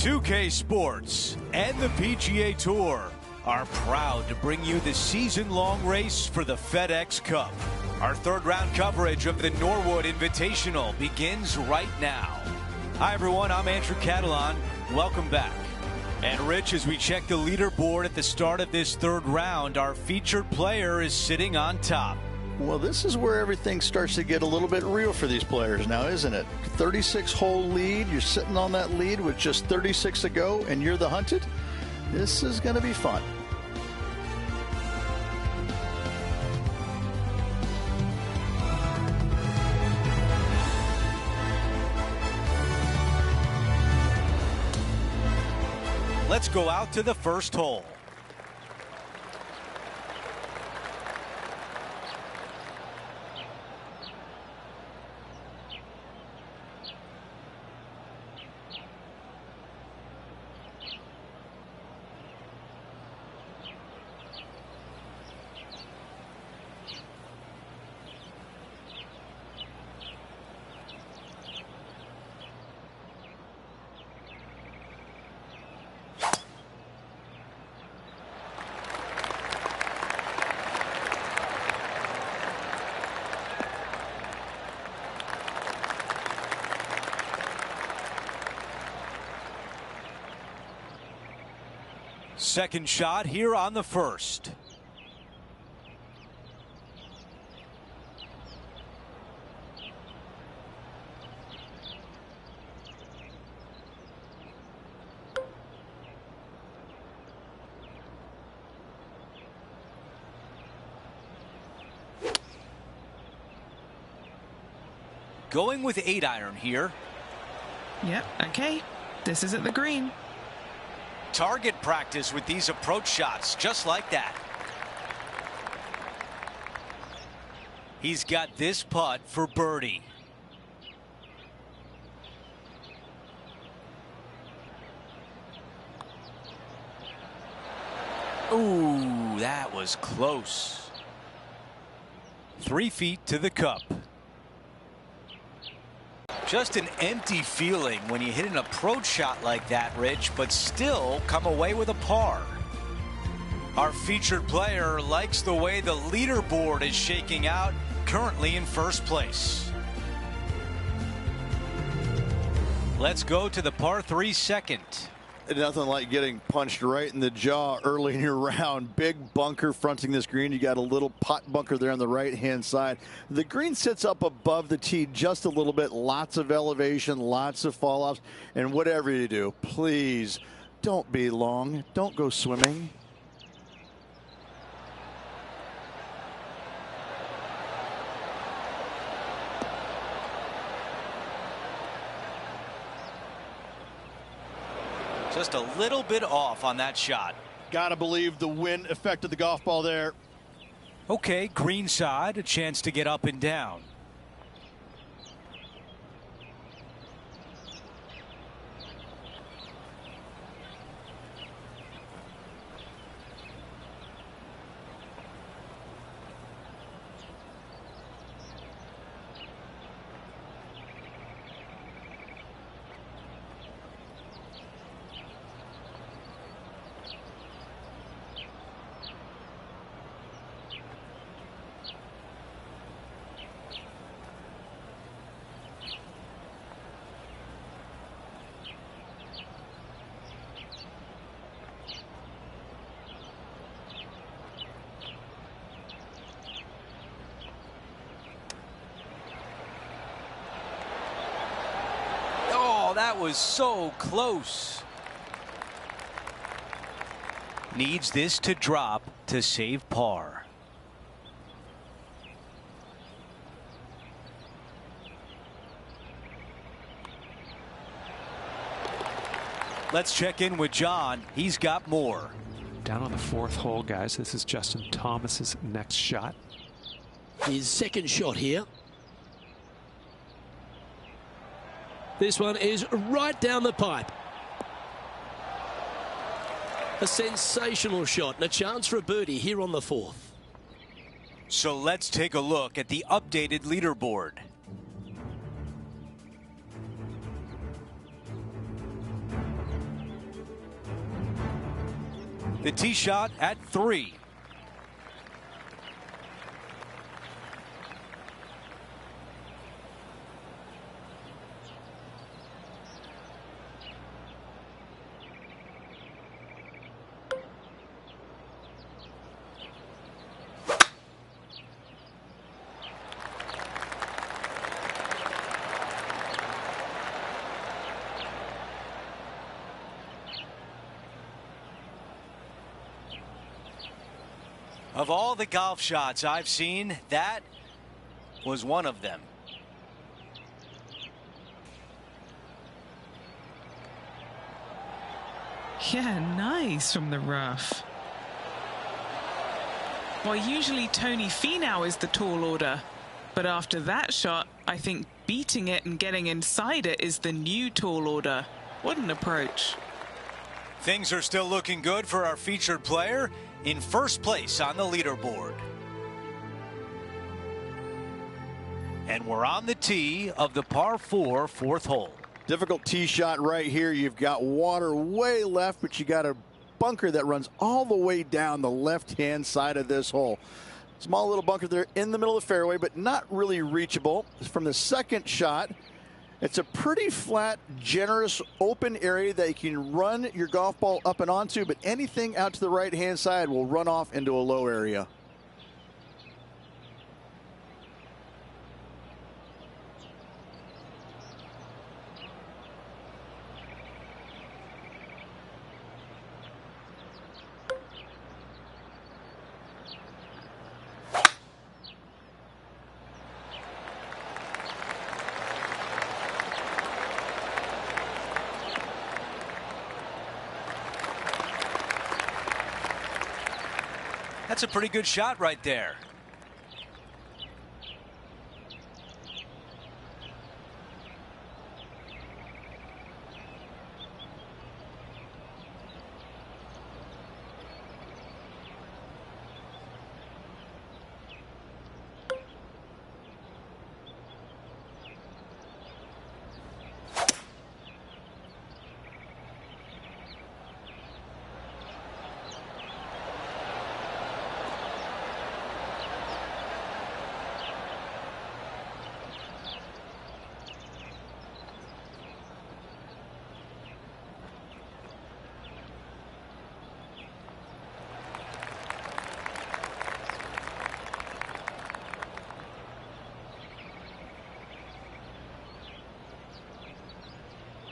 2K Sports and the PGA Tour are proud to bring you the season-long race for the FedEx Cup. Our third-round coverage of the Norwood Invitational begins right now. Hi, everyone. I'm Andrew Catalan. Welcome back. And, Rich, as we check the leaderboard at the start of this third round, our featured player is sitting on top. Well, this is where everything starts to get a little bit real for these players now, isn't it? 36-hole lead. You're sitting on that lead with just 36 to go, and you're the hunted. This is going to be fun. Let's go out to the first hole. Second shot here on the first. Going with 8-iron here. Yep, okay. This is at the green. Target practice with these approach shots, just like that. He's got this putt for birdie. Ooh, that was close. 3 feet to the cup. Just an empty feeling when you hit an approach shot like that, Rich, but still come away with a par. Our featured player likes the way the leaderboard is shaking out, currently in first place. Let's go to the par 3 second. Nothing like getting punched right in the jaw early in your round. Big bunker fronting this green. You got a little pot bunker there on the right-hand side. The green sits up above the tee just a little bit. Lots of elevation, lots of fall-offs. And whatever you do, please don't be long. Don't go swimming. Just a little bit off on that shot. Gotta believe the wind affected the golf ball there. Okay, green side, a chance to get up and down. That was so close. Needs this to drop to save par. Let's check in with John. He's got more. Down on the 4th hole, guys. This is Justin Thomas's next shot. His second shot here. This one is right down the pipe. A sensational shot and a chance for a birdie here on the 4th. So let's take a look at the updated leaderboard. The tee shot at 3. Of all the golf shots I've seen, that was one of them. Yeah, nice from the rough. Well, usually Tony Finau is the tall order, but after that shot, I think beating it and getting inside it is the new tall order. What an approach. Things are still looking good for our featured player in first place on the leaderboard. And we're on the tee of the par 4 fourth hole. Difficult tee shot right here. You've got water way left, but you got a bunker that runs all the way down the left-hand side of this hole. Small little bunker there in the middle of the fairway, but not really reachable. From the second shot, it's a pretty flat, generous, open area that you can run your golf ball up and onto, but anything out to the right-hand side will run off into a low area. That's a pretty good shot right there.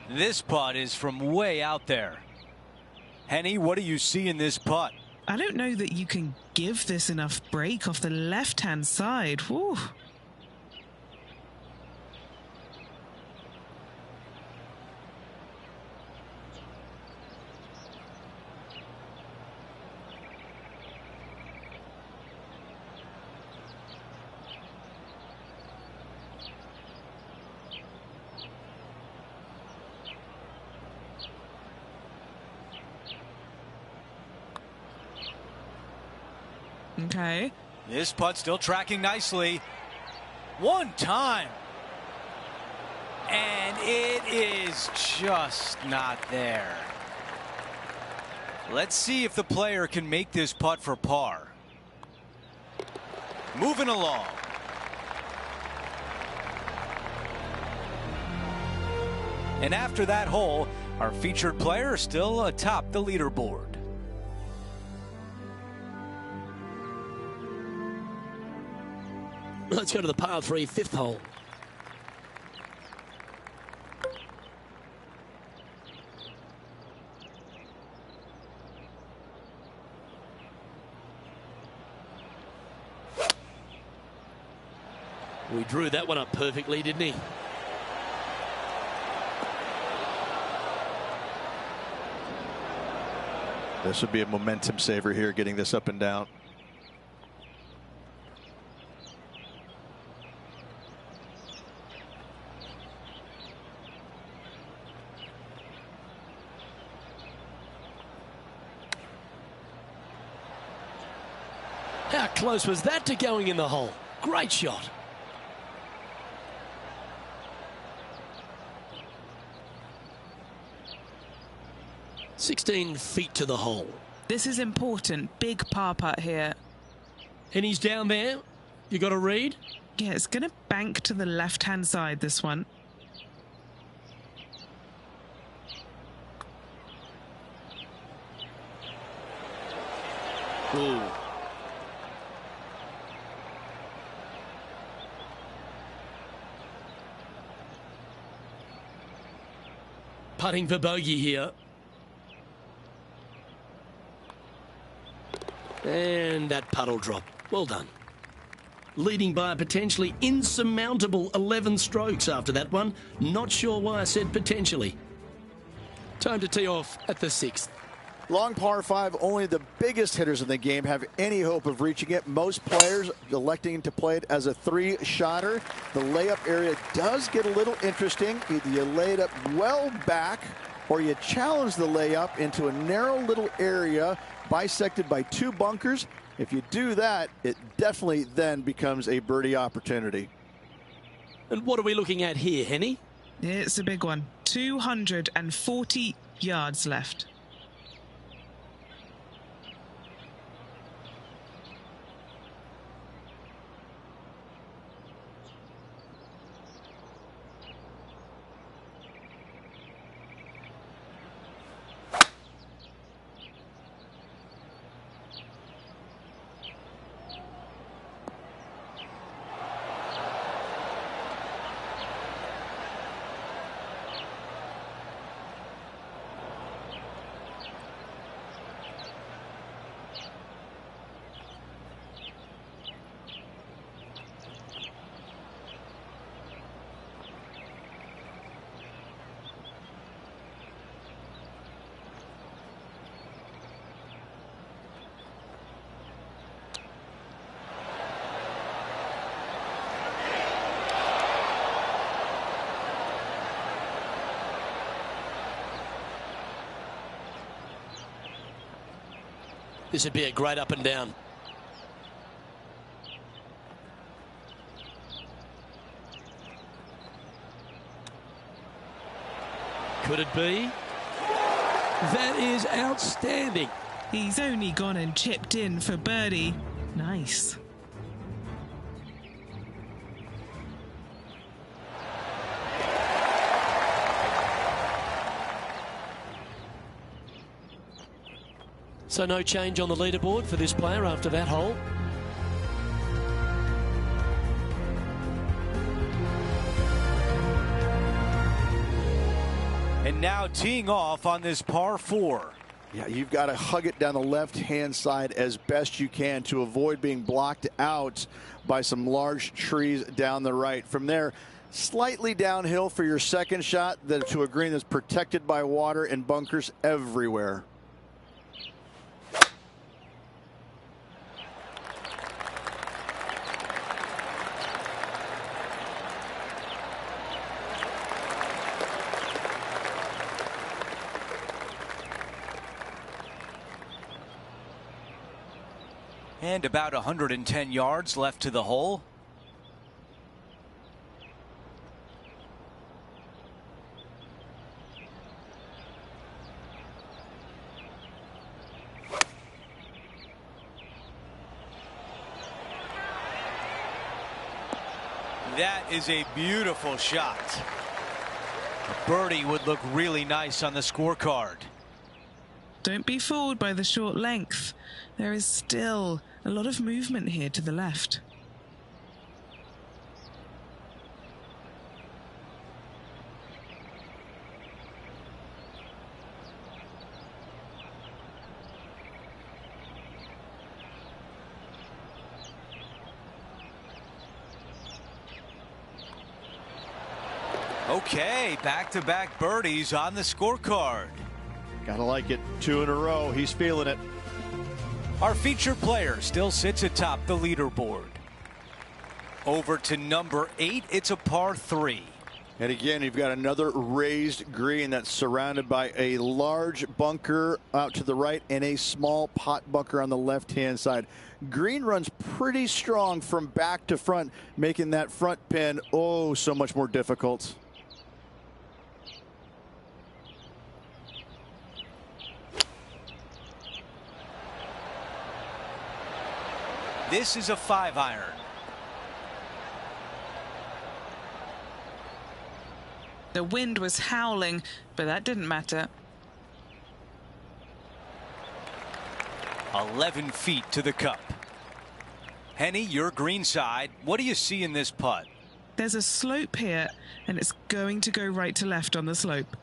This putt is from way out there. Henny, what do you see in this putt? I don't know that you can give this enough break off the left-hand side. Whew. Okay. This putt still tracking nicely. One time. And it is just not there. Let's see if the player can make this putt for par. Moving along. And after that hole, our featured player is still atop the leaderboard. Let's go to the par 3 fifth hole. We drew that one up perfectly, didn't he? This would be a momentum saver here, getting this up and down. How close was that to going in the hole? Great shot. "16 feet to the hole." This is important. Big par putt here. And he's down there. You got a read? Yeah, it's going to bank to the left-hand side, this one. Ooh. Putting for bogey here. And that puddle drop. Well done. Leading by a potentially insurmountable 11 strokes after that one. Not sure why I said potentially. Time to tee off at the 6th. Long par 5, only the biggest hitters in the game have any hope of reaching it. Most players electing to play it as a 3-shotter. The layup area does get a little interesting. Either you lay it up well back or you challenge the layup into a narrow little area bisected by 2 bunkers. If you do that, it definitely then becomes a birdie opportunity. And what are we looking at here, Henny? It's a big one. 240 yards left. This would be a great up and down. Could it be? That is outstanding. He's only gone and chipped in for birdie. Nice. So no change on the leaderboard for this player after that hole. And now teeing off on this par 4. Yeah, you've got to hug it down the left-hand side as best you can to avoid being blocked out by some large trees down the right. From there, slightly downhill for your second shot to a green that's protected by water and bunkers everywhere. And about 110 yards left to the hole. That is a beautiful shot. A birdie would look really nice on the scorecard. Don't be fooled by the short length. There is still a lot of movement here to the left. Okay, back-to-back birdies on the scorecard. Gotta like it. 2 in a row. He's feeling it. Our featured player still sits atop the leaderboard. Over to number 8, it's a par 3. And again, you've got another raised green that's surrounded by a large bunker out to the right and a small pot bunker on the left-hand side. Green runs pretty strong from back to front, making that front pin oh so much more difficult. this is a 5-iron. The wind was howling, but that didn't matter. 11 feet to the cup. Henny, your green side. What do you see in this putt? There's a slope here, and it's going to go right to left on the slope.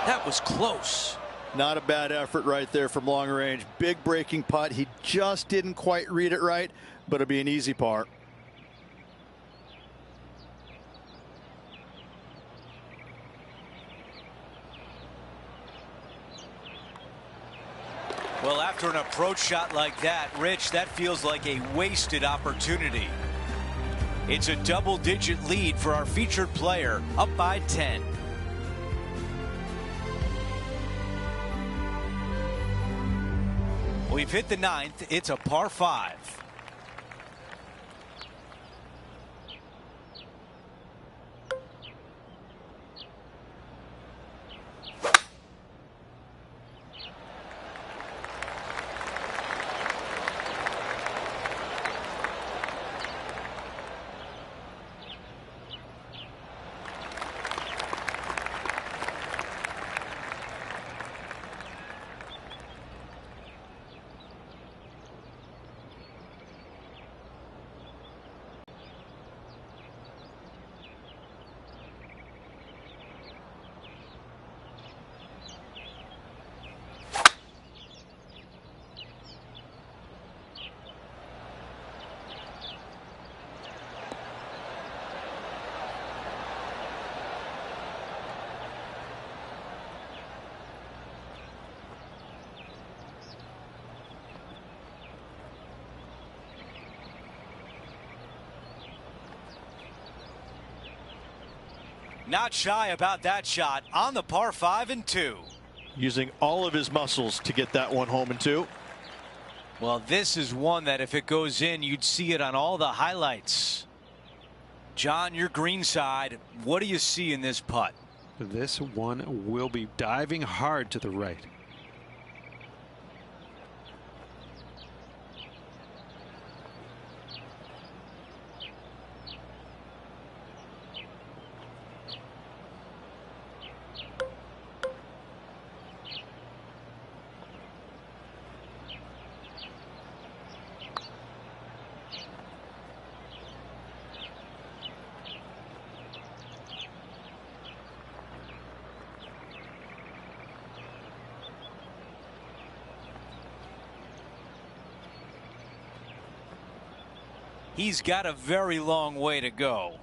That was close. Not a bad effort right there from long range. Big breaking putt. He just didn't quite read it right, but it'll be an easy par. Well, after an approach shot like that, Rich, that feels like a wasted opportunity. It's a double-digit lead for our featured player, up by 10. We've hit the 9th. It's a par 5. Not shy about that shot on the par 5 and 2. Using all of his muscles to get that one home and 2. Well, this is one that if it goes in, you'd see it on all the highlights. John, your green side, what do you see in this putt? This one will be diving hard to the right. He's got a very long way to go.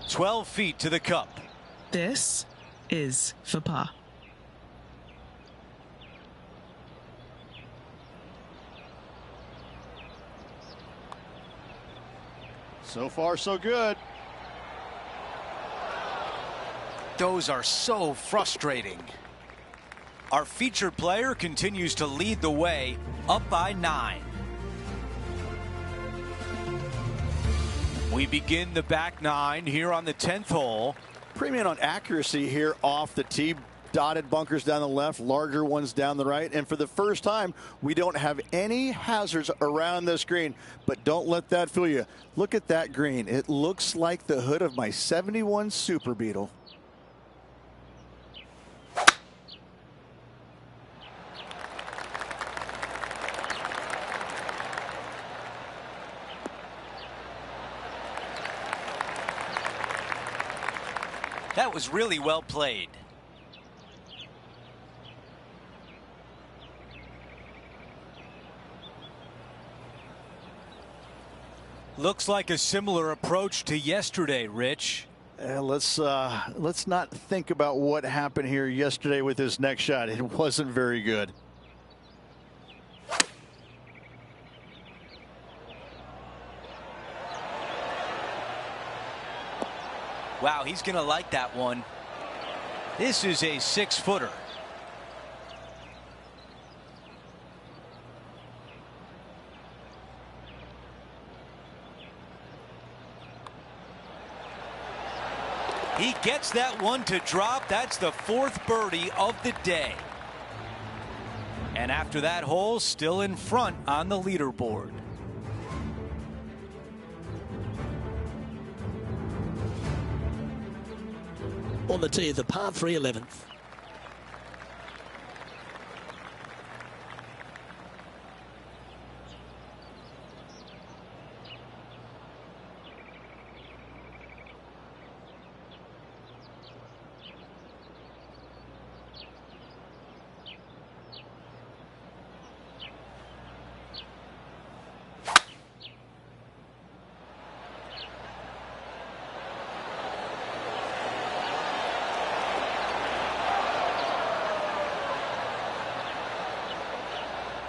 "12 feet to the cup." This is for par. So far, so good. Those are so frustrating. Our featured player continues to lead the way, up by 9. We begin the back 9 here on the 10th hole. Premium on accuracy here off the tee. Dotted bunkers down the left, larger ones down the right, and for the first time we don't have any hazards around this green. But don't let that fool you. Look at that green. It looks like the hood of my '71 Super Beetle. That was really well played. Looks like a similar approach to yesterday, Rich. Let's not think about what happened here yesterday with this next shot. It wasn't very good. Wow, he's going to like that one. This is a 6-footer. He gets that one to drop. That's the 4th birdie of the day. And after that hole, still in front on the leaderboard. On the tee of the par 3 11th.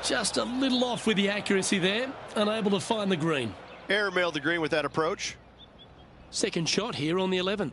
Just a little off with the accuracy there, unable to find the green. Airmailed the green with that approach. Second shot here on the 11th.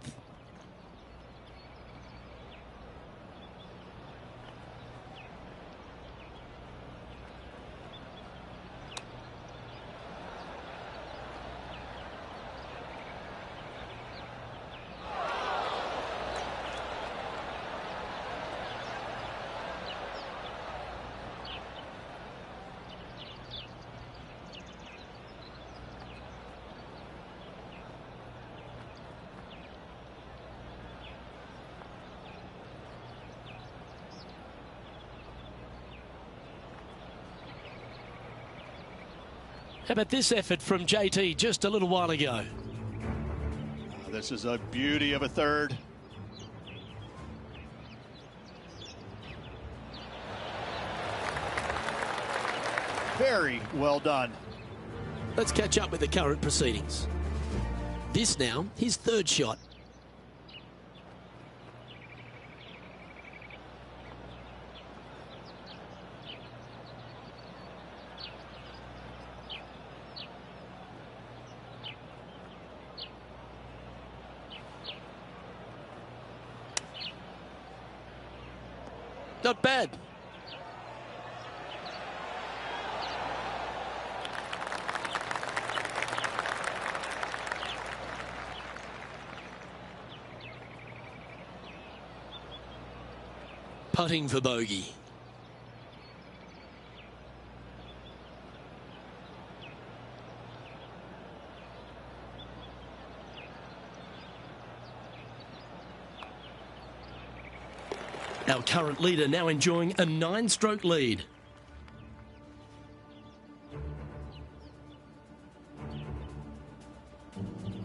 How about this effort from JT just a little while ago? This is a beauty of a third. Very well done. Let's catch up with the current proceedings. This now, his 3rd shot. Not bad. Putting for bogey. Our current leader now enjoying a 9-stroke lead.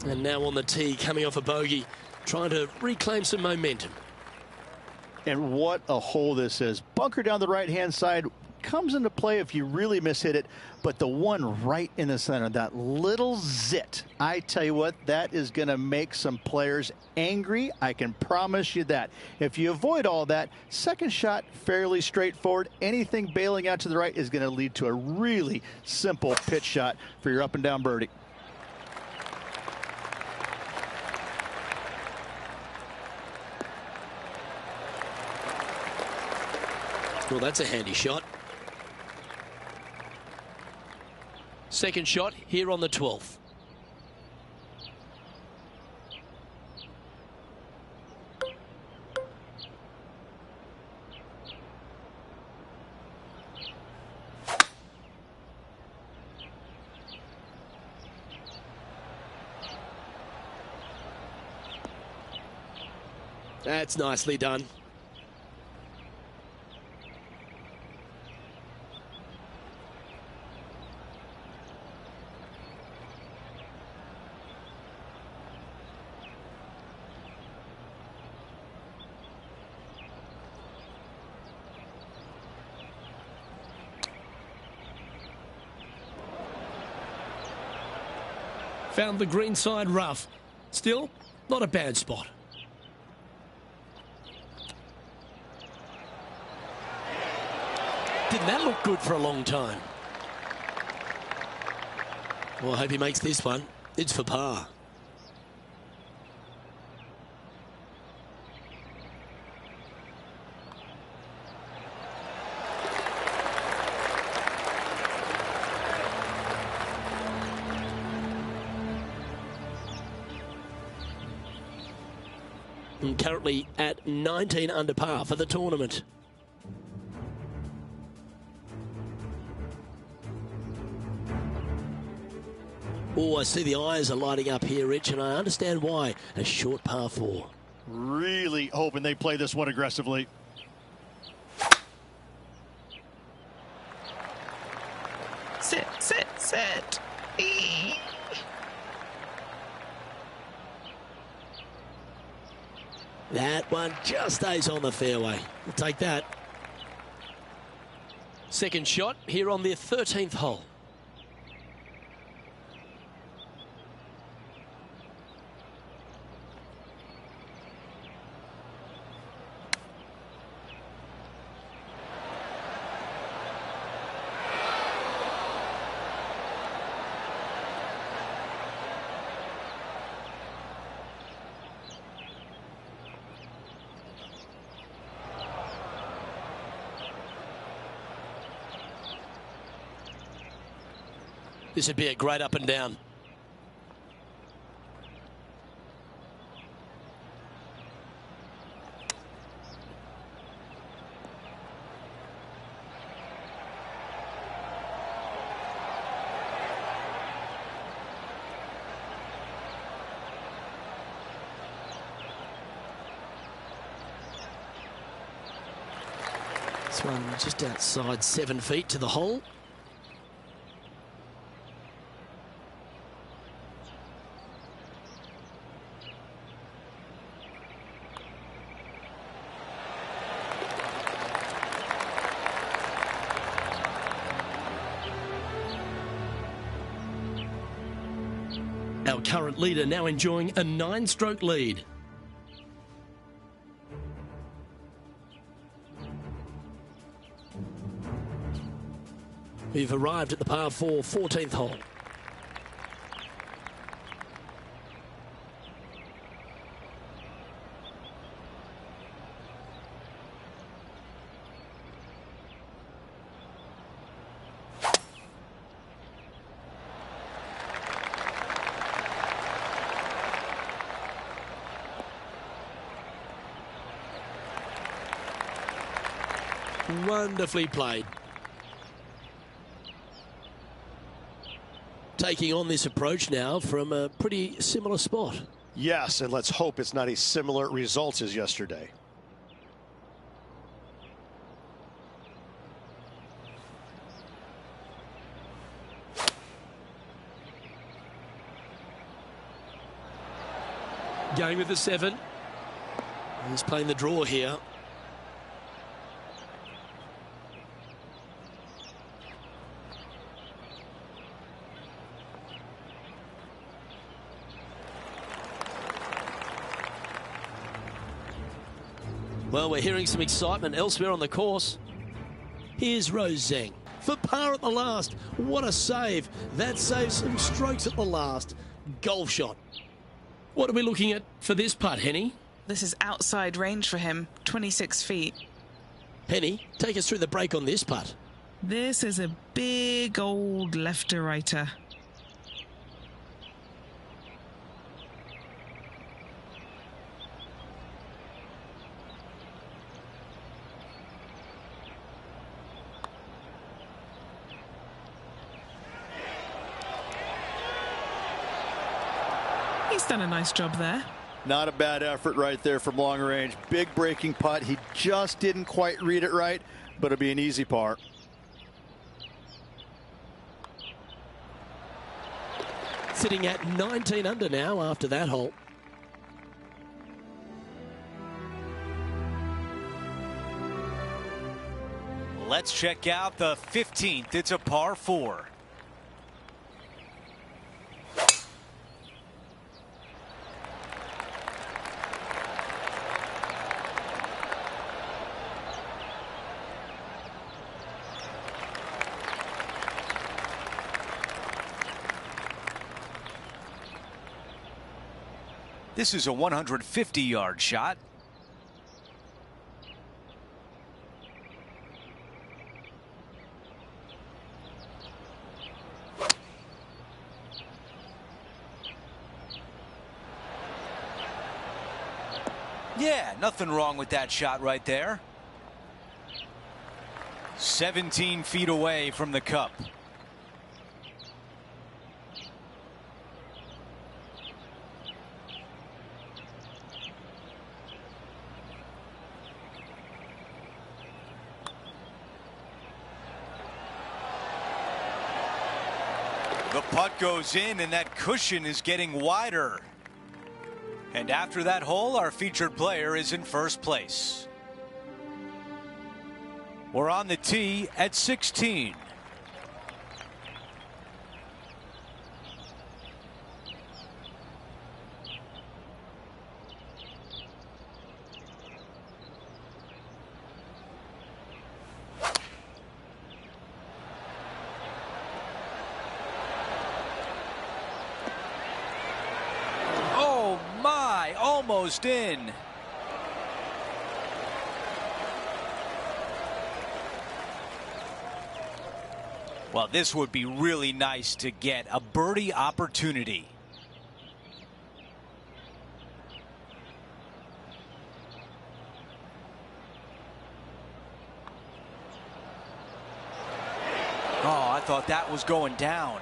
And now on the tee, coming off a bogey, trying to reclaim some momentum. And what a hole this is. Bunker down the right-hand side comes into play if you really mishit it, but the one right in the center, that little zit, I tell you what, that is going to make some players angry. I can promise you that. If you avoid all that, second shot, fairly straightforward. Anything bailing out to the right is going to lead to a really simple pitch shot for your up and down birdie. Well, that's a handy shot. Second shot here on the 12th. That's nicely done. Found the green side rough. Still, not a bad spot. Didn't that look good for a long time? Well, I hope he makes this one. It's for par. and currently at 19 under par for the tournament. Oh, I see the eyes are lighting up here, Rich, and I understand why. A short par 4. Really hoping they play this one aggressively. Sit, sit, sit. Eee. That one just stays on the fairway. We'll take that. Second shot here on the 13th hole. This would be a great up and down. This one just outside 7 feet to the hole. Our current leader now enjoying a 9-stroke lead. We've arrived at the par 4 14th hole. Wonderfully played. Taking on this approach now from a pretty similar spot. Yes, and let's hope it's not a similar result as yesterday. Going with the 7. He's playing the draw here. Well, we're hearing some excitement elsewhere on the course. Here's Rose Zhang for par at the last. What a save. That saves some strokes at the last. Golf shot. What are we looking at for this putt, Henny? This is outside range for him, 26 feet. Henny, take us through the break on this putt. This is a big old left-to-righter. He's done a nice job there. Not a bad effort right there from long range. Big breaking putt. He just didn't quite read it right, but it'll be an easy par. Sitting at 19 under now after that hole. Let's check out the 15th. It's a par 4. This is a 150-yard shot. Yeah, nothing wrong with that shot right there. 17 feet away from the cup. The putt goes in, and that cushion is getting wider. And after that hole, our featured player is in first place. We're on the tee at 16. Oh my, almost in. Well, this would be really nice to get a birdie opportunity. Oh, I thought that was going down.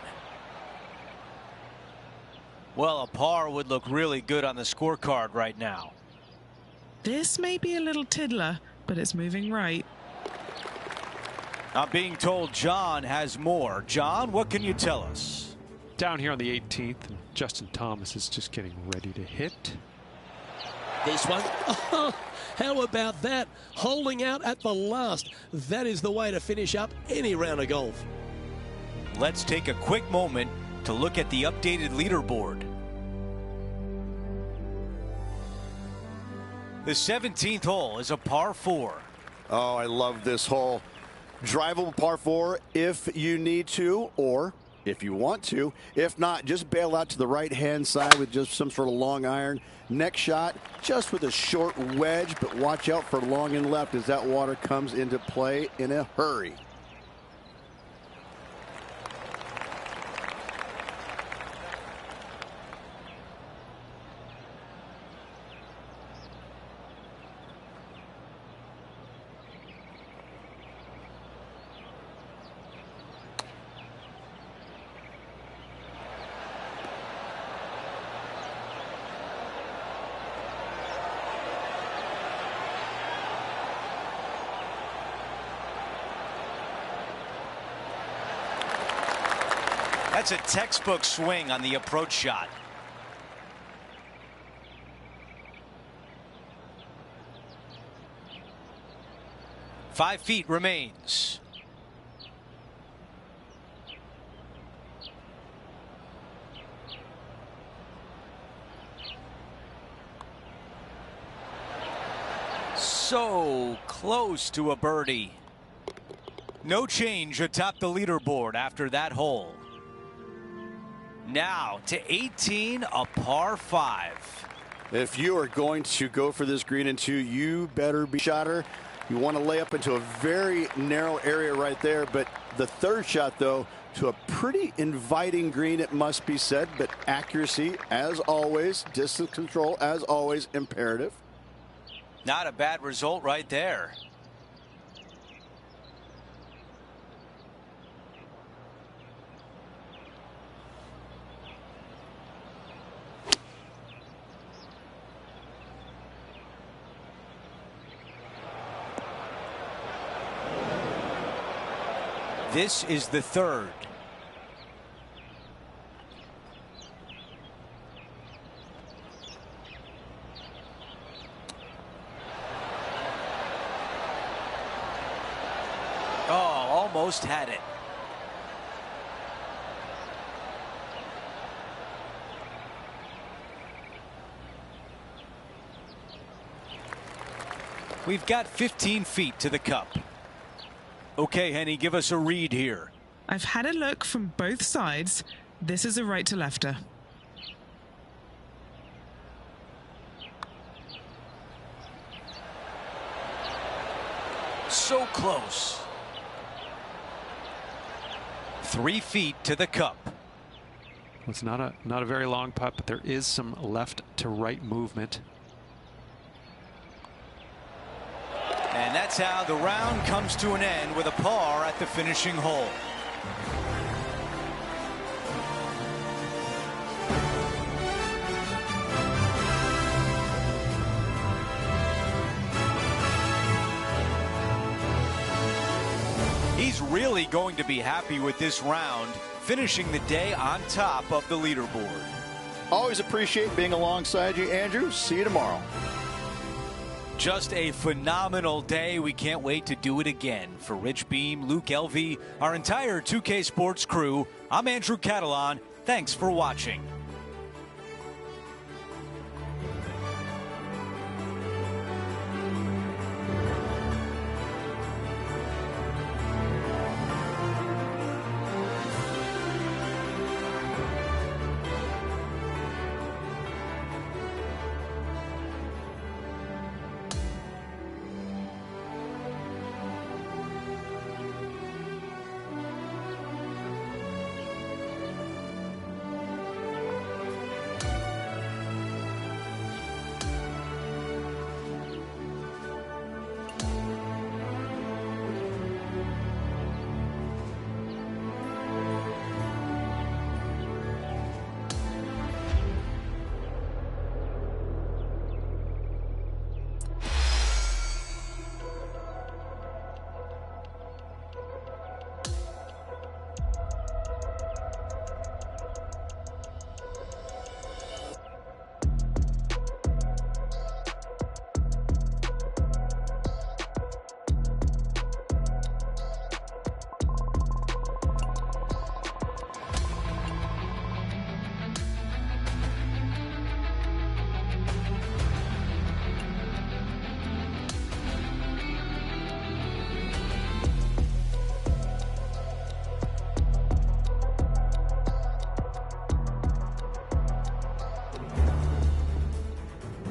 Well, a par would look really good on the scorecard right now. This may be a little tiddler, but it's moving right. I'm being told John has more. John, what can you tell us? Down here on the 18th, and Justin Thomas is just getting ready to hit. This one. Oh, how about that? Holding out at the last. That is the way to finish up any round of golf. Let's take a quick moment to look at the updated leaderboard. The 17th hole is a par 4. Oh, I love this hole. Drivable par 4 if you need to, or if you want to. If not, just bail out to the right-hand side with just some sort of long iron. Next shot, just with a short wedge, but watch out for long and left as that water comes into play in a hurry. That's a textbook swing on the approach shot. Five feet remains. So close to a birdie. No change atop the leaderboard after that hole. Now to 18, a par 5. If you are going to go for this green in 2, you better be shotter. You want to lay up into a very narrow area right there, but the third shot, though, to a pretty inviting green, it must be said, but accuracy, as always, distance control, as always, imperative. Not a bad result right there. This is the third. Oh, almost had it. We've got 15 feet to the cup. Okay, Henny, give us a read here. I've had a look from both sides. This is a right to lefter. So close. 3 feet to the cup. It's not a very long putt, but there is some left to right movement. And that's how the round comes to an end with a par at the finishing hole. He's really going to be happy with this round, finishing the day on top of the leaderboard. Always appreciate being alongside you, Andrew. See you tomorrow. Just a phenomenal day. We can't wait to do it again. For Rich Beam, Luke Elvey, our entire 2K Sports crew, I'm Andrew Catalan. Thanks for watching.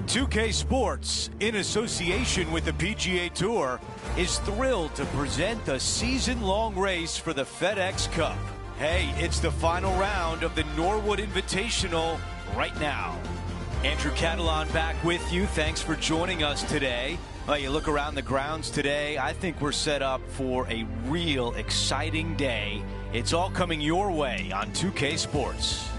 .2K Sports, in association with the PGA Tour, is thrilled to present the season-long race for the FedEx Cup. Hey, it's the final round of the Norwood Invitational right now. Andrew Catalan back with you. Thanks for joining us today. You look around the grounds today, I think we're set up for a real exciting day. It's all coming your way on 2K Sports.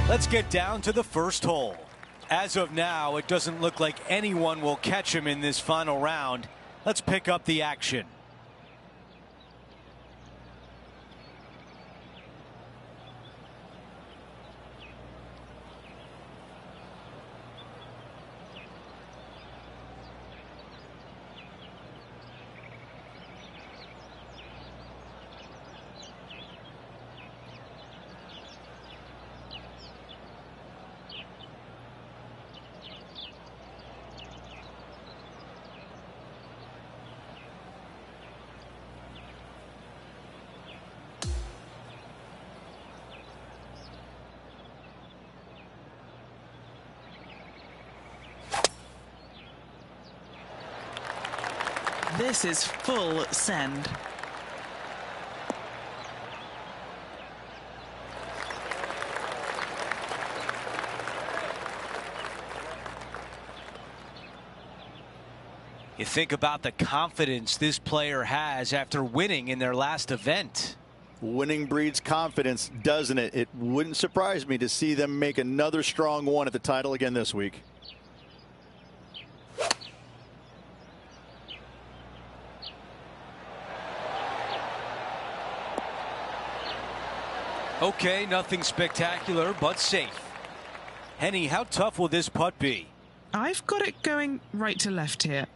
Let's get down to the first hole. As of now, it doesn't look like anyone will catch him in this final round. Let's pick up the action. This is full send. You think about the confidence this player has after winning in their last event. Winning breeds confidence, doesn't it? It wouldn't surprise me to see them make another strong one at the title again this week. Okay, nothing spectacular, but safe. Henny, how tough will this putt be? I've got it going right to left here.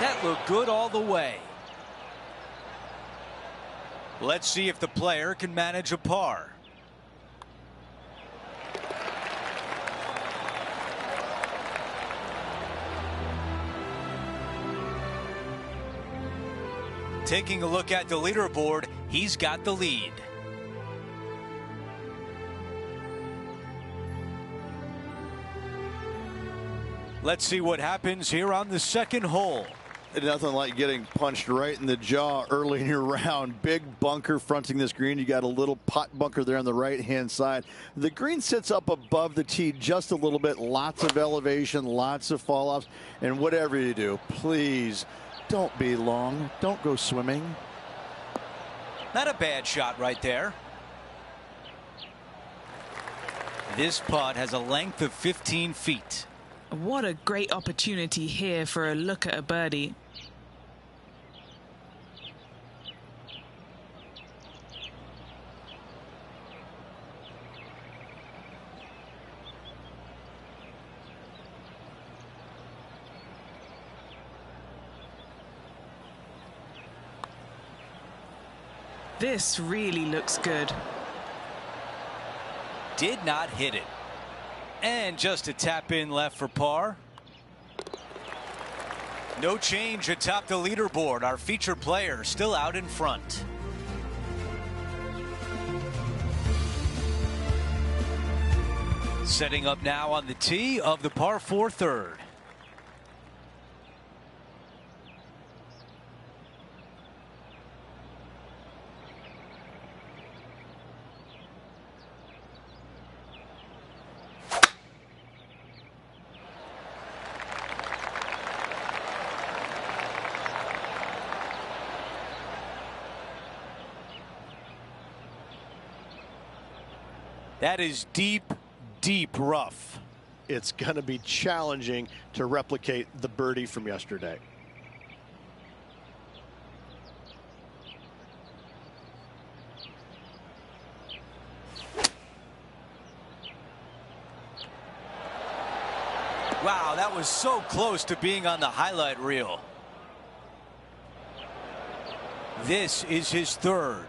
That looked good all the way. Let's see if the player can manage a par. Taking a look at the leaderboard, he's got the lead. Let's see what happens here on the second hole. Nothing like getting punched right in the jaw early in your round. Big bunker fronting this green. You got a little pot bunker there on the right-hand side. The green sits up above the tee just a little bit. Lots of elevation, lots of fall-offs. And whatever you do, please don't be long. Don't go swimming. Not a bad shot right there. This putt has a length of 15 feet. What a great opportunity here for a look at a birdie. This really looks good. Did not hit it. And just a tap in left for par. No change atop the leaderboard. Our featured player still out in front. Setting up now on the tee of the par 4 third. That is deep, deep rough. It's going to be challenging to replicate the birdie from yesterday. Wow, that was so close to being on the highlight reel. This is his third.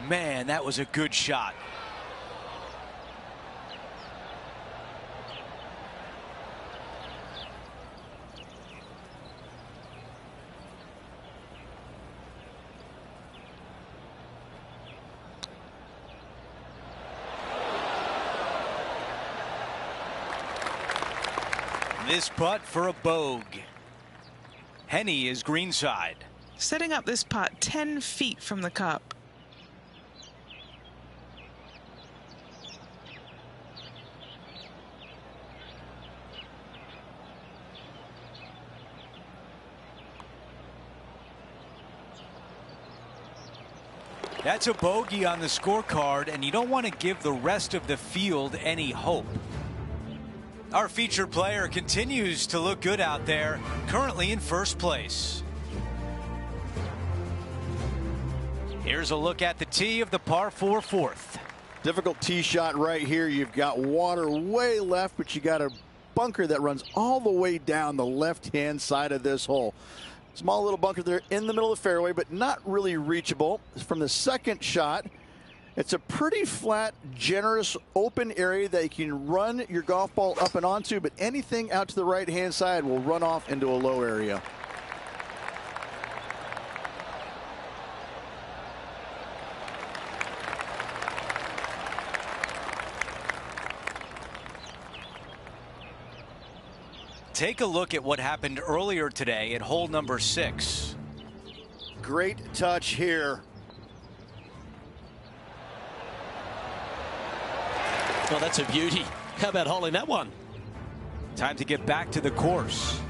Man, that was a good shot. This putt for a bogey. Henny is greenside. Setting up this putt 10 feet from the cup. That's a bogey on the scorecard, and you don't want to give the rest of the field any hope. Our featured player continues to look good out there, currently in first place. Here's a look at the tee of the par 4 fourth. Difficult tee shot right here. You've got water way left, but you got a bunker that runs all the way down the left-hand side of this hole. Small little bunker there in the middle of the fairway, but not really reachable. From the second shot, it's a pretty flat, generous, open area that you can run your golf ball up and onto, but anything out to the right-hand side will run off into a low area. Take a look at what happened earlier today at hole number 6. Great touch here. Well, that's a beauty. How about holding that one? Time to get back to the course.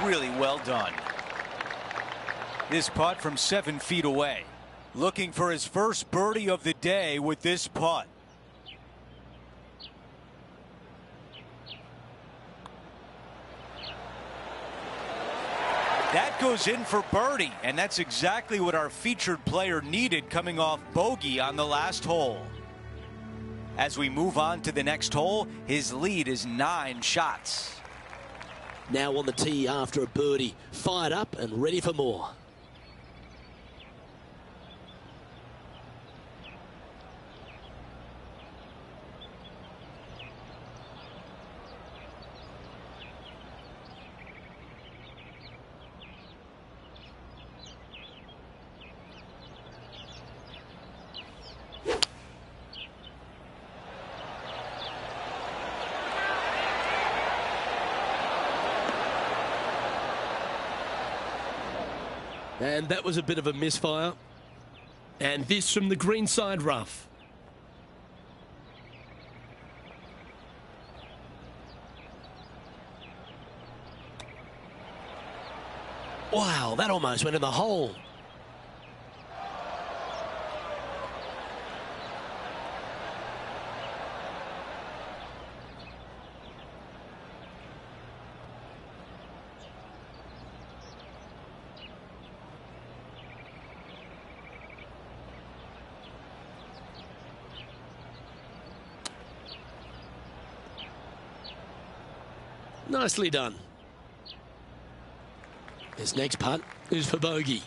really well done. This putt from 7 feet away. Looking for his first birdie of the day with this putt. That goes in for birdie, and that's exactly what our featured player needed coming off bogey on the last hole. As we move on to the next hole, his lead is 9 shots. Now on the tee after a birdie, fired up and ready for more. And that was a bit of a misfire. And this from the greenside rough. Wow, that almost went in the hole. Nicely done. This next putt is for bogey.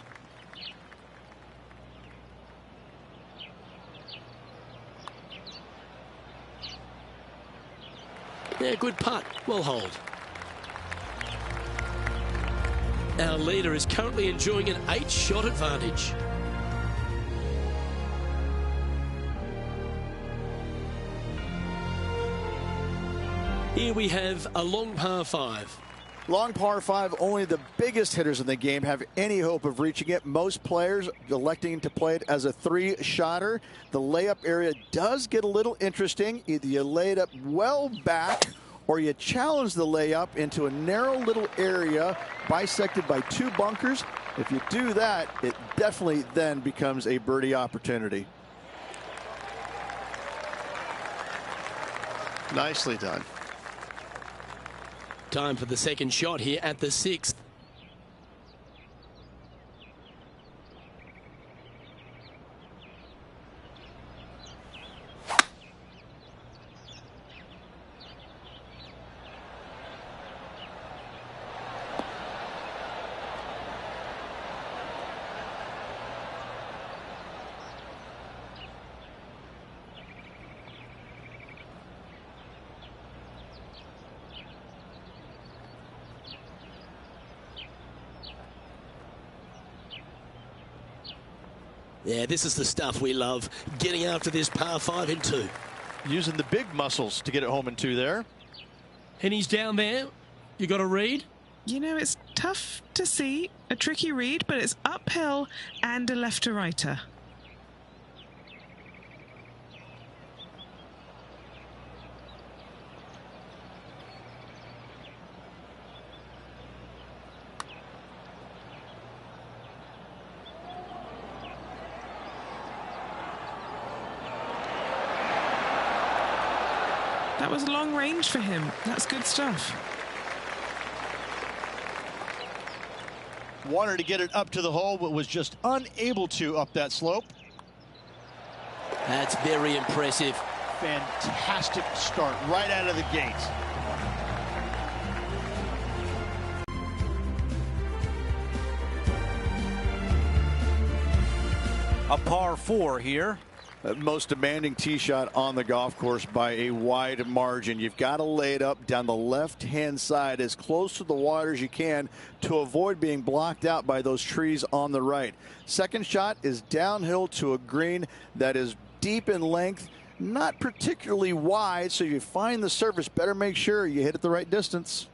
Yeah, good putt. Well hold. Our leader is currently enjoying an 8-shot advantage. Here we have a long par 5. Long par 5, only the biggest hitters in the game have any hope of reaching it. Most players electing to play it as a 3-shotter. The layup area does get a little interesting. Either you lay it up well back or you challenge the layup into a narrow little area bisected by 2 bunkers. If you do that, it definitely then becomes a birdie opportunity. Nicely done. Time for the second shot here at the 6th. Yeah, this is the stuff we love, getting after this par 5 in 2. Using the big muscles to get it home in 2 there. And he's down there. You got a read? You know, it's tough to see, a tricky read, but it's uphill and a left to righter. That was long range for him. That's good stuff. Wanted to get it up to the hole, but was just unable to up that slope. That's very impressive. Fantastic start right out of the gate. A par 4 here. Most demanding tee shot on the golf course by a wide margin. You've got to lay it up down the left-hand side as close to the water as you can to avoid being blocked out by those trees on the right. Second shot is downhill to a green that is deep in length, not particularly wide, so you find the surface, better make sure you hit it the right distance.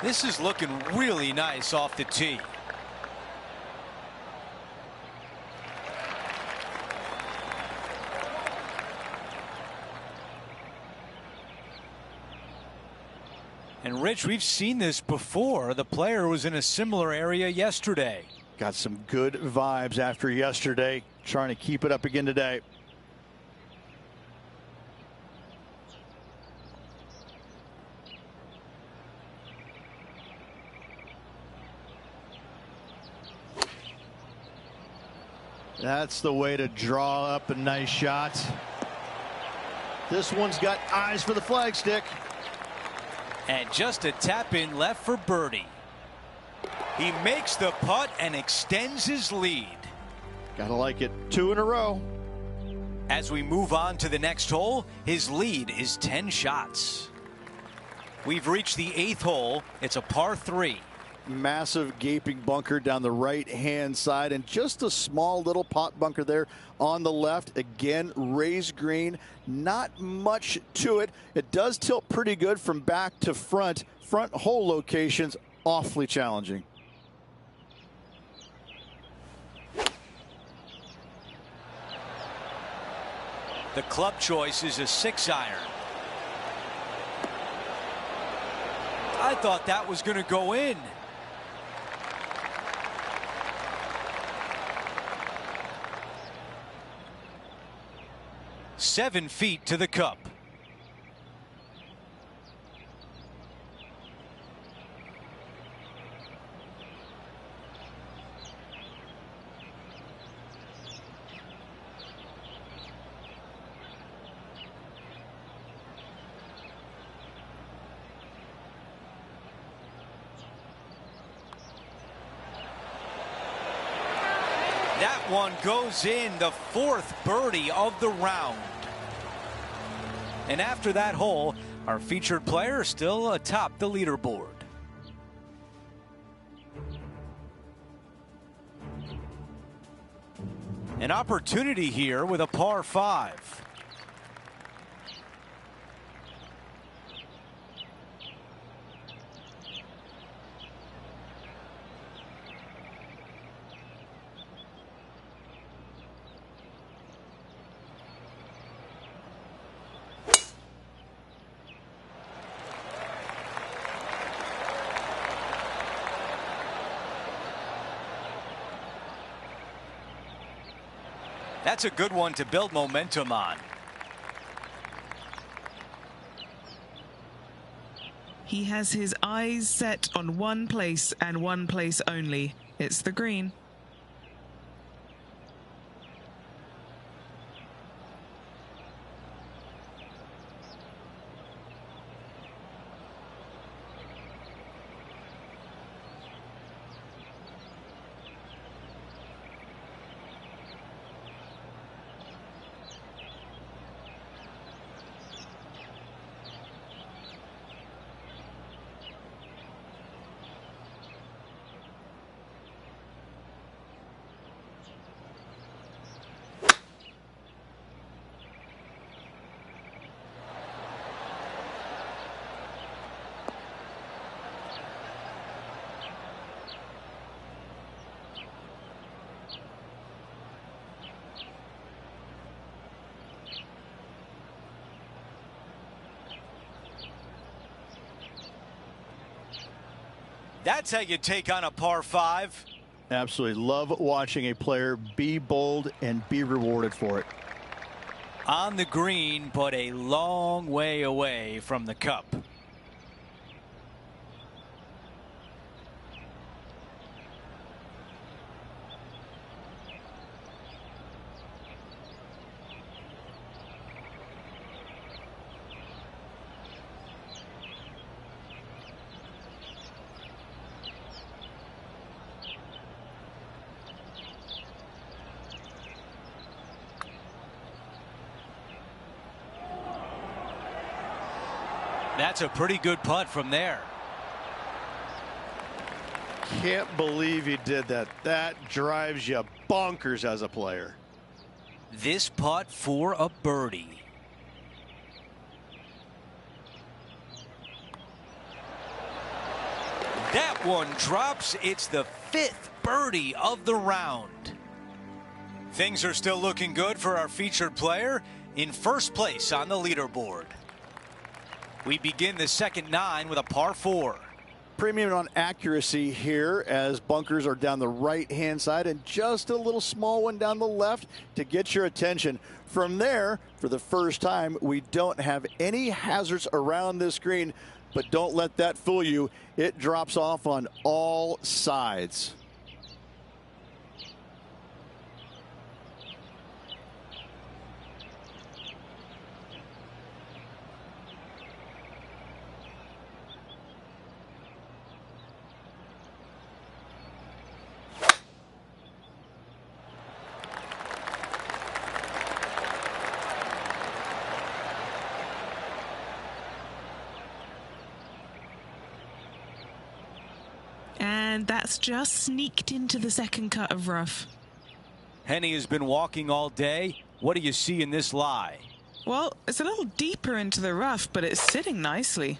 This is looking really nice off the tee. And Rich, we've seen this before. The player was in a similar area yesterday. Got some good vibes after yesterday, trying to keep it up again today. That's the way to draw up a nice shot. This one's got eyes for the flagstick. And just a tap in left for birdie. He makes the putt and extends his lead. Gotta like it. 2 in a row. As we move on to the next hole, his lead is 10 shots. We've reached the 8th hole. It's a par 3. Massive gaping bunker down the right-hand side, and just a small little pot bunker there on the left. Again, raised green, not much to it. It does tilt pretty good from back to front. Front hole locations awfully challenging. The club choice is a 6-iron. I thought that was going to go in. Seven feet to the cup. That one goes in, the 4th birdie of the round. And after that hole, our featured player still atop the leaderboard. An opportunity here with a par 5. That's a good one to build momentum on. He has his eyes set on one place and one place only. It's the green. That's how you take on a par 5. Absolutely love watching a player be bold and be rewarded for it. On the green, but a long way away from the cup. That's a pretty good putt from there. Can't believe he did that. That drives you bonkers as a player. This putt for a birdie. That one drops. It's the 5th birdie of the round. Things are still looking good for our featured player in first place on the leaderboard. We begin the second 9 with a par 4. Premium on accuracy here as bunkers are down the right-hand side and just a little small one down the left to get your attention. From there, for the first time, we don't have any hazards around this green, but don't let that fool you. It drops off on all sides. And that's just sneaked into the second cut of rough. Henny has been walking all day. What do you see in this lie? Well, it's a little deeper into the rough, but it's sitting nicely.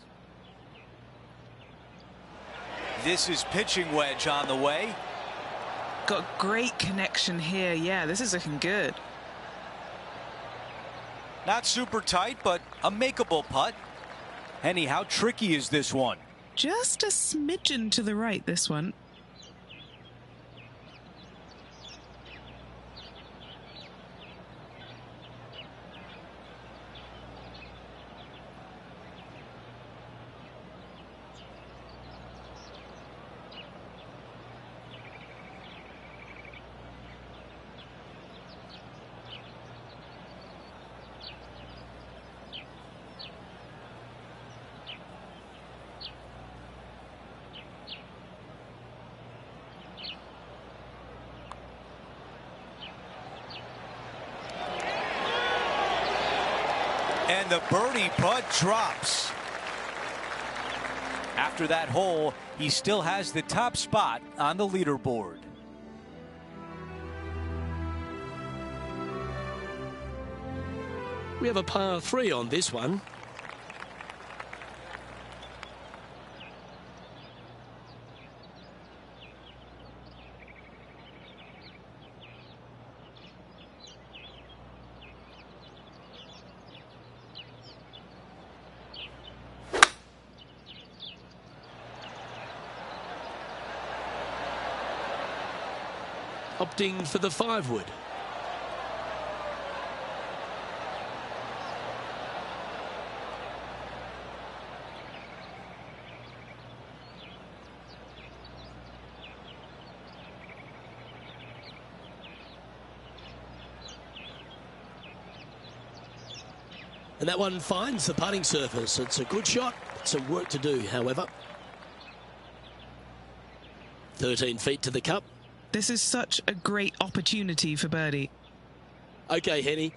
This is pitching wedge on the way. Got great connection here. Yeah, this is looking good. Not super tight, but a makeable putt. Henny, how tricky is this one? Just a smidgen to the right, this one. And the birdie putt drops. After that hole, he still has the top spot on the leaderboard. We have a par 3 on this one. Opting for the 5-wood. And that one finds the putting surface. It's a good shot. Some work to do, however. 13 feet to the cup. This is such a great opportunity for birdie. Okay, Henny,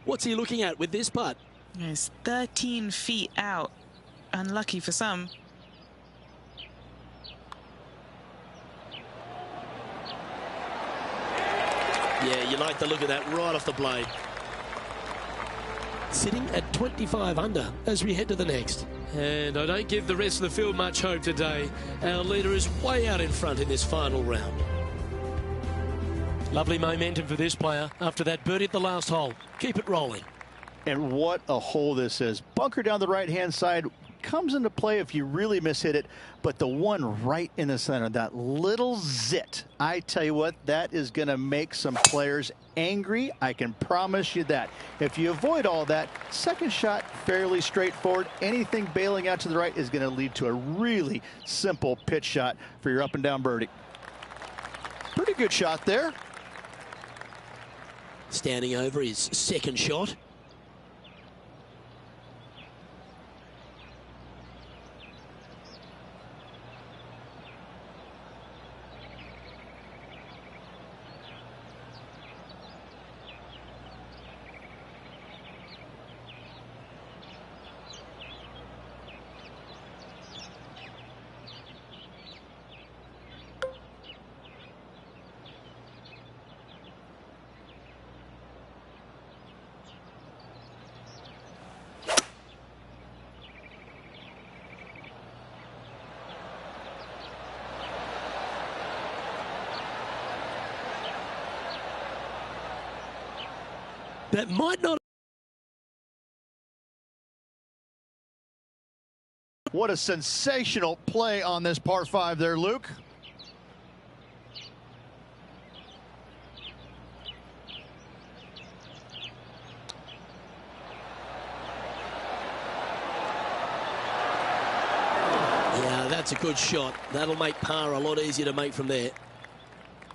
what's he looking at with this putt? It's 13 feet out. Unlucky for some. Yeah, you like the look of that right off the blade. Sitting at 25 under as we head to the next. And I don't give the rest of the field much hope today. Our leader is way out in front in this final round. Lovely momentum for this player after that birdie at the last hole. Keep it rolling. And what a hole this is. Bunker down the right-hand side comes into play if you really mishit it, but the one right in the center, that little zit, I tell you what, that is going to make some players angry. I can promise you that. If you avoid all that, second shot fairly straightforward. Anything bailing out to the right is going to lead to a really simple pitch shot for your up and down birdie. Pretty good shot there. Standing over his second shot. That might not. What a sensational play on this par 5 there, Luke. Yeah, that's a good shot. That'll make par a lot easier to make from there.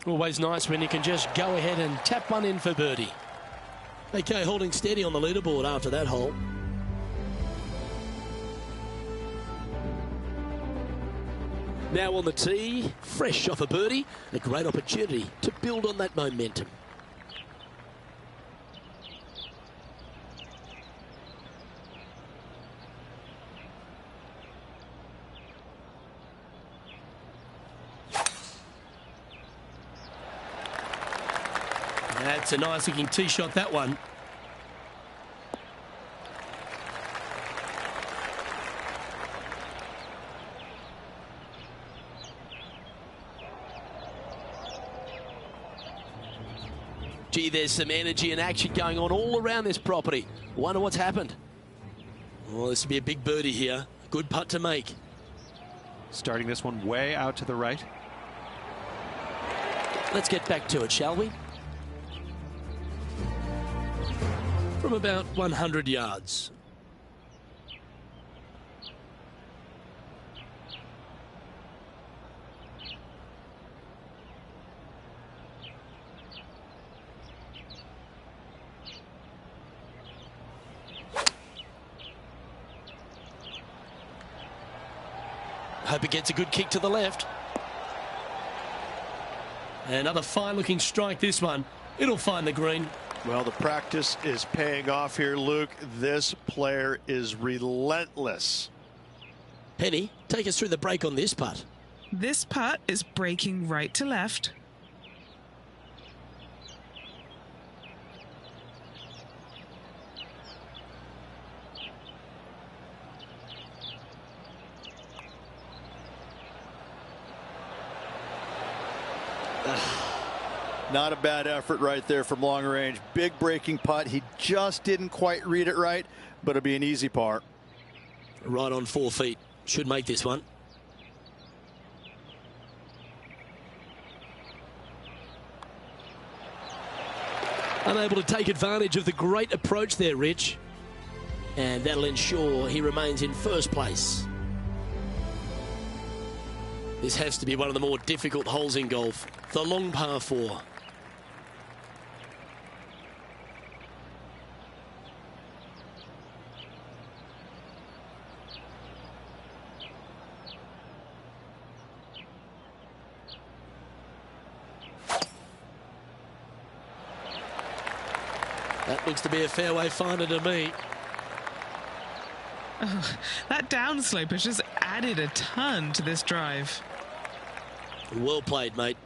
Always nice when you can just go ahead and tap one in for birdie. Okay, holding steady on the leaderboard after that hole. Now on the tee, fresh off a birdie, a great opportunity to build on that momentum. That's a nice looking tee shot, that one. Gee, there's some energy and action going on all around this property. Wonder what's happened. Well, this will be a big birdie here. Good putt to make. Starting this one way out to the right. Let's get back to it, shall we? From about 100 yards. Hope it gets a good kick to the left. Another fine-looking strike, this one. It'll find the green. Well, the practice is paying off here, Luke. This player is relentless. Penny, take us through the break on this putt. This putt is breaking right to left. Not a bad effort right there from long range. Big breaking putt. He just didn't quite read it right, but it'll be an easy par. Right on 4 feet. Should make this one. Unable to take advantage of the great approach there, Rich. And that'll ensure he remains in first place. This has to be one of the more difficult holes in golf. The long par 4. That looks to be a fairway finder to me. Oh, that downslope has just added a ton to this drive. Well played, mate.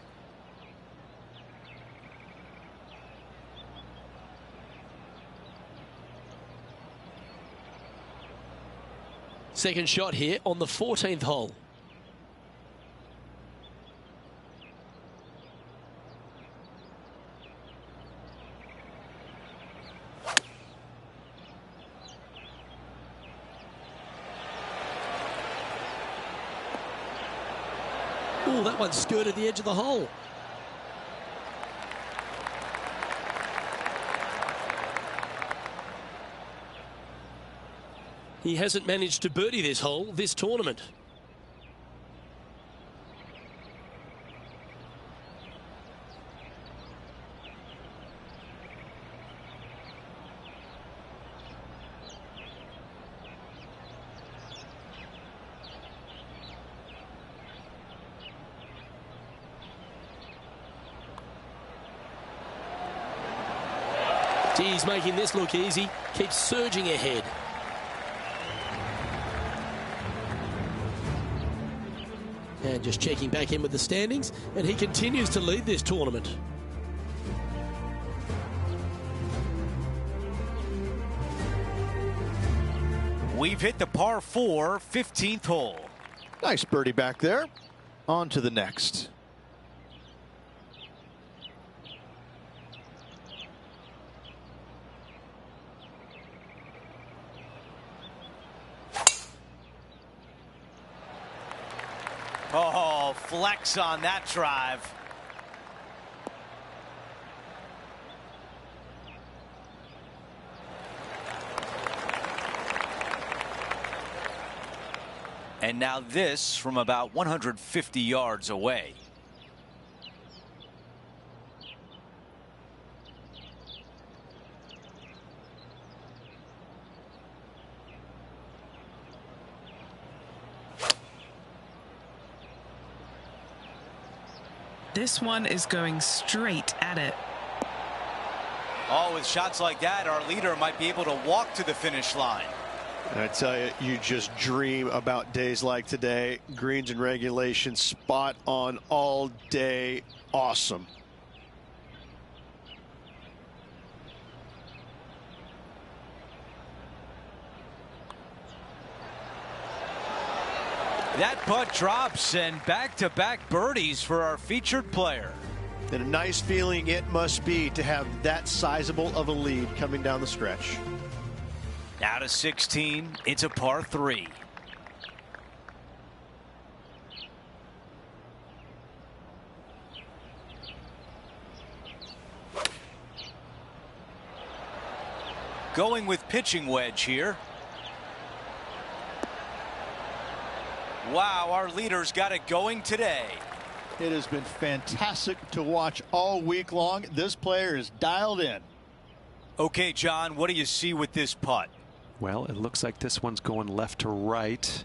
Second shot here on the 14th hole. Oh, that one skirted the edge of the hole. He hasn't managed to birdie this hole this tournament. He's making this look easy, keeps surging ahead. And just checking back in with the standings, and he continues to lead this tournament. We've hit the par 4 15th hole. Nice birdie back there. On to the next. Oh, flex on that drive. And now this from about 150 yards away. This one is going straight at it. Oh, with shots like that, our leader might be able to walk to the finish line. And I tell you, you just dream about days like today. Greens and regulation, spot on all day. Awesome. That putt drops, and back-to-back birdies for our featured player. And a nice feeling it must be to have that sizable of a lead coming down the stretch. Out of 16, it's a par 3. Going with pitching wedge here. Wow, our leader's got it going today. It has been fantastic to watch all week long. This player is dialed in. Okay, John, what do you see with this putt? Well, it looks like this one's going left to right.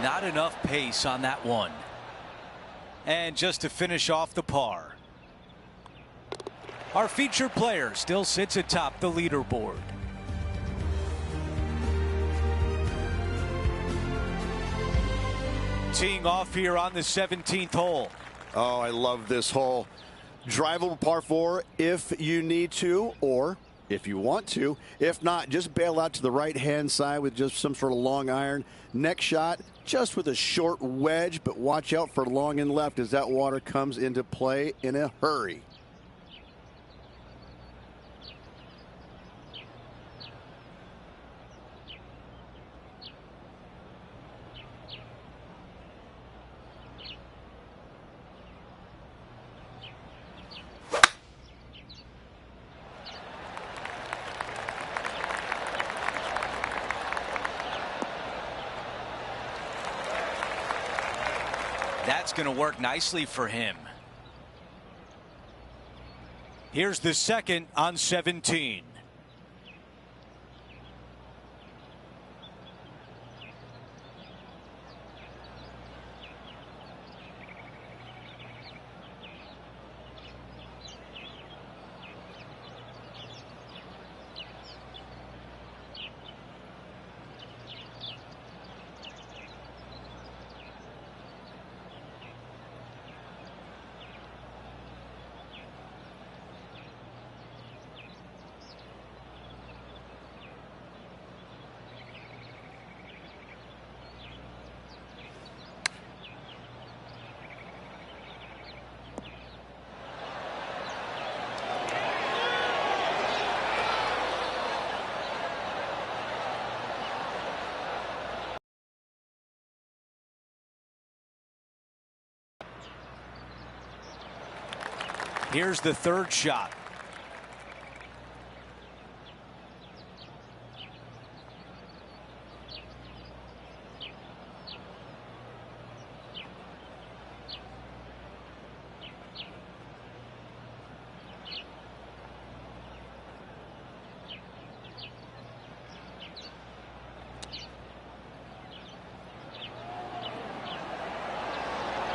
Not enough pace on that one. And just to finish off the par, our featured player still sits atop the leaderboard. Teeing off here on the 17th hole. Oh, I love this hole. Drivable par 4 if you need to, or if you want to. If not, just bail out to the right-hand side with just some sort of long iron. Next shot, just with a short wedge, but watch out for long and left as that water comes into play in a hurry. That's going to work nicely for him. Here's the second on 17. Here's the third shot.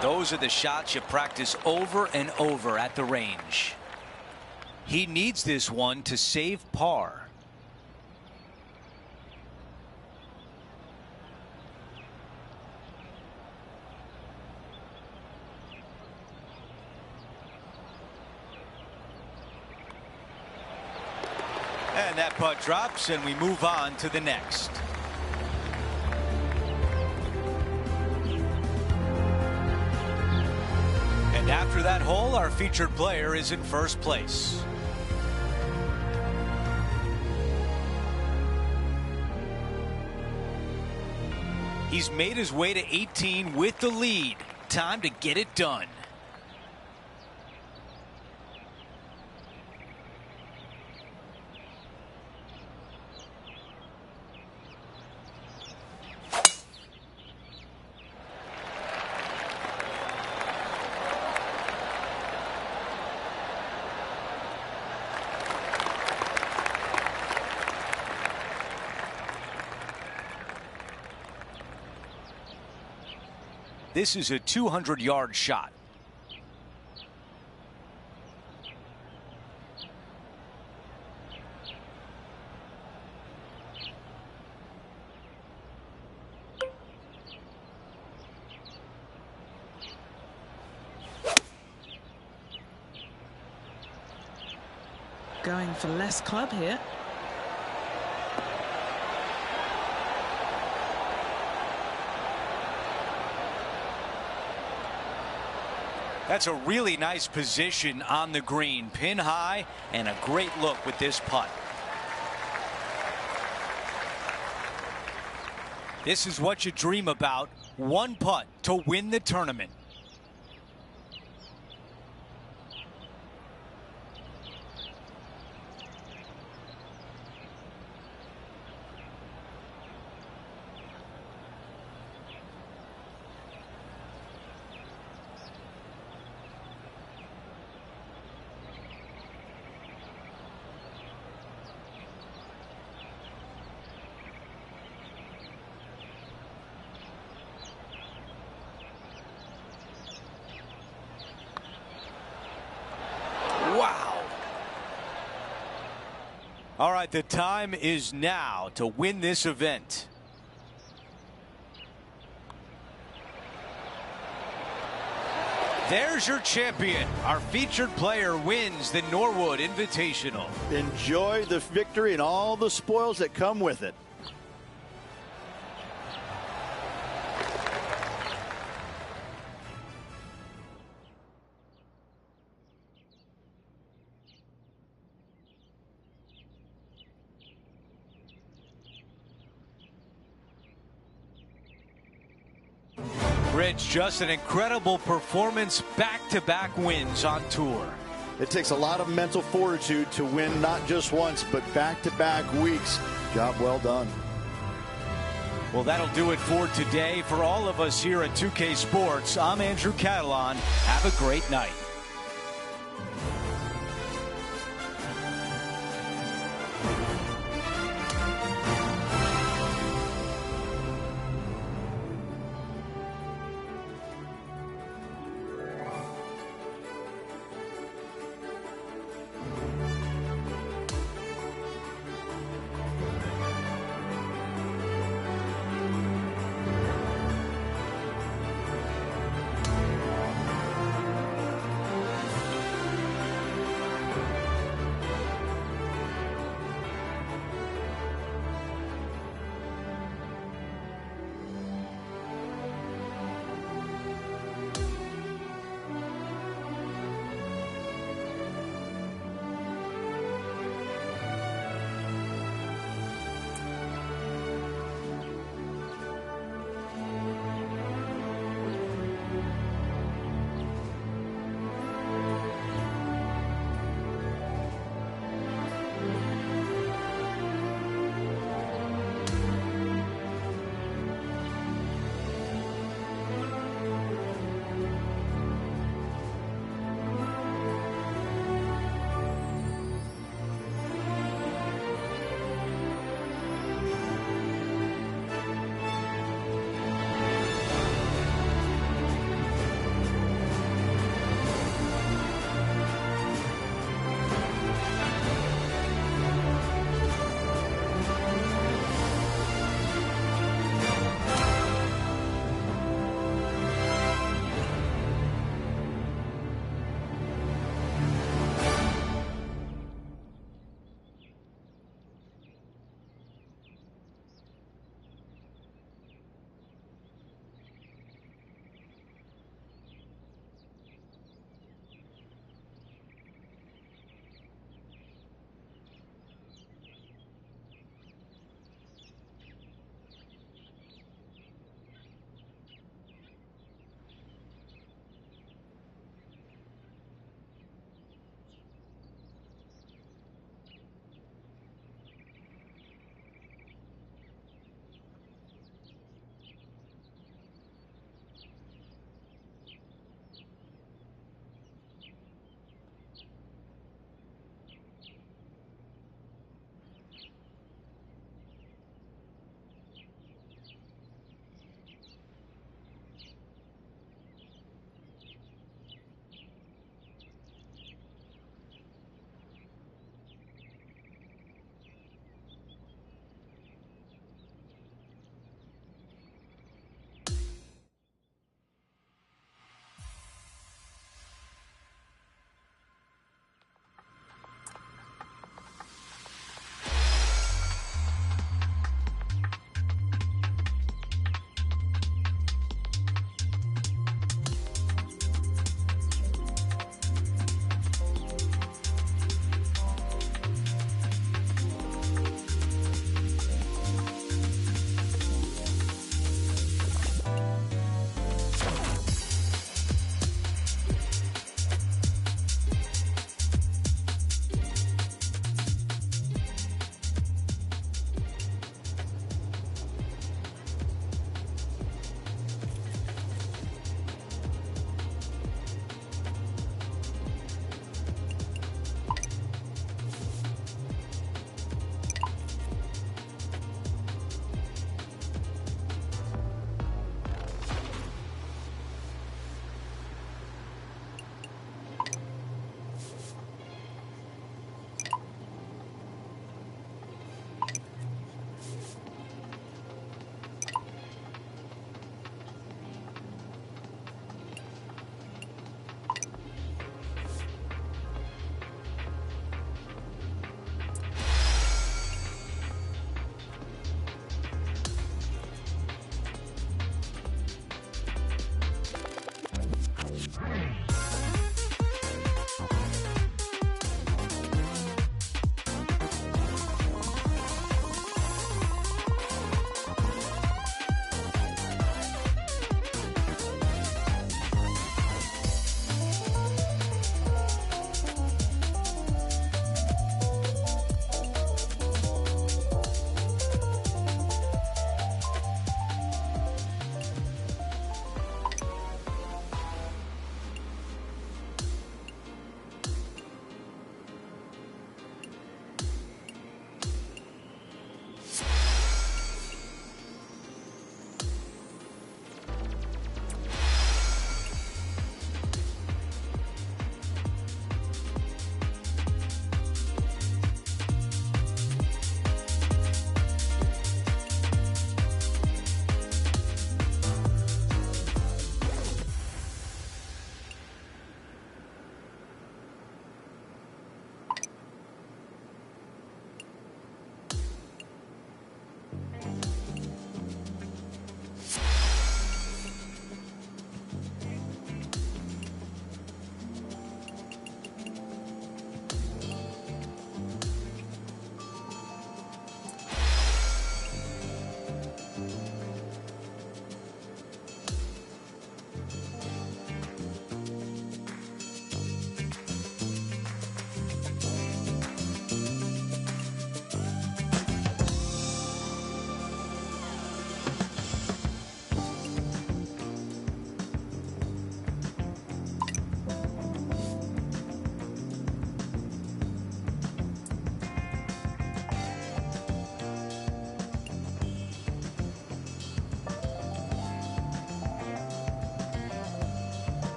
Those are the shots you practice over and over at the range. He needs this one to save par. And that putt drops, and we move on to the next. After that hole, our featured player is in first place. He's made his way to 18 with the lead. Time to get it done. This is a 200-yard shot. Going for less club here. That's a really nice position on the green. Pin high and a great look with this putt. This is what you dream about. One putt to win the tournament. Wow. All right, the time is now to win this event. There's your champion. Our featured player wins the Norwood Invitational. Enjoy the victory and all the spoils that come with it. Rich, just an incredible performance, back-to-back wins on tour. It takes a lot of mental fortitude to win not just once, but back-to-back weeks. Job well done. Well, that'll do it for today. For all of us here at 2K Sports, I'm Andrew Catalon. Have a great night.